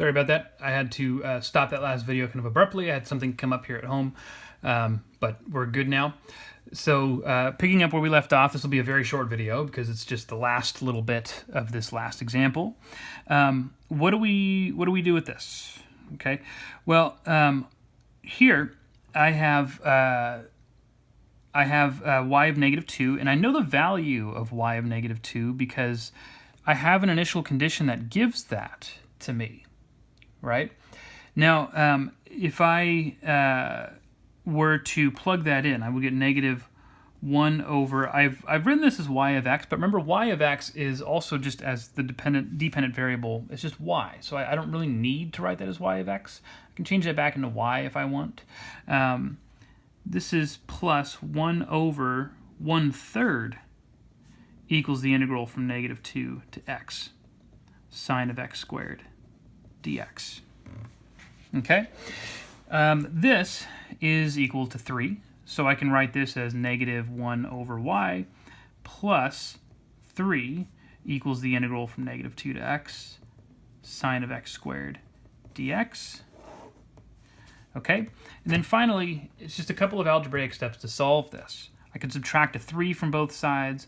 Sorry about that. I had to stop that last video kind of abruptly. I had something come up here at home, but we're good now. So picking up where we left off, this will be a very short video because it's just the last little bit of this last example. What do we do with this? Okay, well, here I have y of -2, and I know the value of y of -2 because I have an initial condition that gives that to me, right? Now, if I were to plug that in, I would get -1 over, I've written this as y of x, but remember y of x is also just as the dependent variable, it's just y. So I don't really need to write that as y of x. I can change that back into y if I want. This is plus 1 over 1/3 equals the integral from -2 to x sine of x squared dx. Okay? This is equal to 3, so I can write this as -1 over y plus 3 equals the integral from -2 to x sine of x squared dx. Okay, and then finally, it's just a couple of algebraic steps to solve this. I can subtract a 3 from both sides,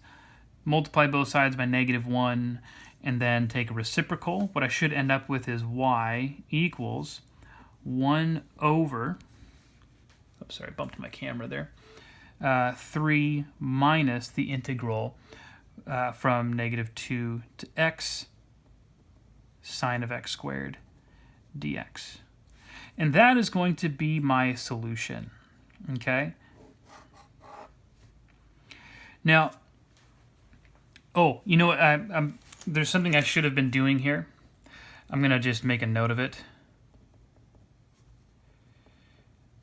multiply both sides by -1, and then take a reciprocal. What I should end up with is y equals 1 over, oops, sorry, I bumped my camera there, 3 minus the integral from -2 to x sine of x squared dx. And that is going to be my solution, okay? Now, oh, you know what? There's something I should have been doing here. I'm going to just make a note of it.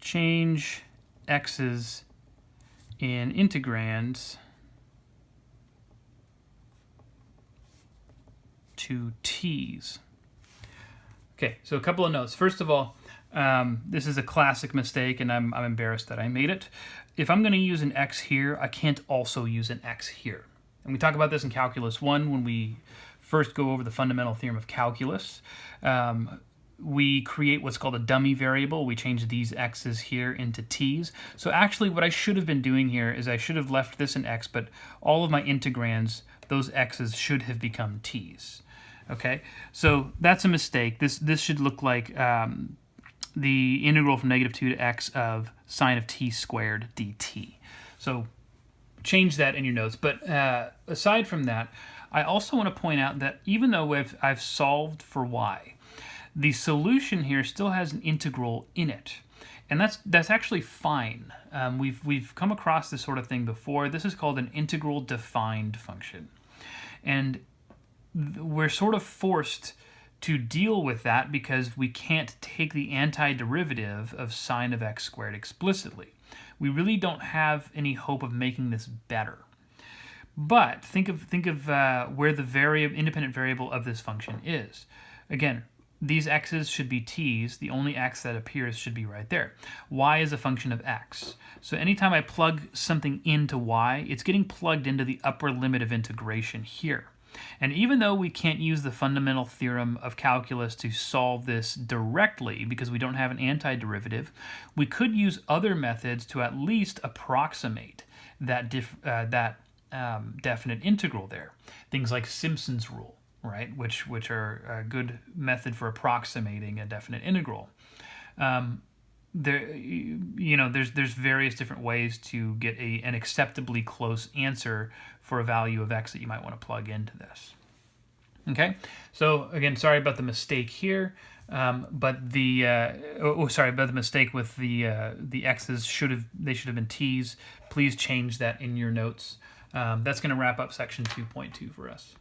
Change x's in integrands to t's. Okay, so a couple of notes. First of all, this is a classic mistake, and I'm embarrassed that I made it. If I'm going to use an x here, I can't also use an x here. And we talk about this in Calculus 1 when we first go over the fundamental theorem of calculus. We create what's called a dummy variable. We change these x's here into t's. So actually what I should have been doing here is I should have left this in x, but all of my integrands, those x's should have become t's. Okay, so that's a mistake. This should look like the integral from -2 to x of sine of t squared dt. So change that in your notes. But aside from that, I also want to point out that even though I've solved for y, the solution here still has an integral in it. And that's actually fine. We've come across this sort of thing before. This is called an integral defined function. And we're sort of forced to deal with that because we can't take the antiderivative of sine of x squared explicitly. We really don't have any hope of making this better. But think of where the independent variable of this function is. Again, these x's should be t's. The only x that appears should be right there. Y is a function of x. So anytime I plug something into y, it's getting plugged into the upper limit of integration here. And even though we can't use the fundamental theorem of calculus to solve this directly because we don't have an antiderivative, we could use other methods to at least approximate that definite integral there. Things like Simpson's rule, right? Which are a good method for approximating a definite integral. There's various different ways to get an acceptably close answer for a value of x that you might want to plug into this. Okay, so again, sorry about the mistake here, but sorry about the mistake with the x's. They should have been t's. Please change that in your notes. That's going to wrap up section 2.2 for us.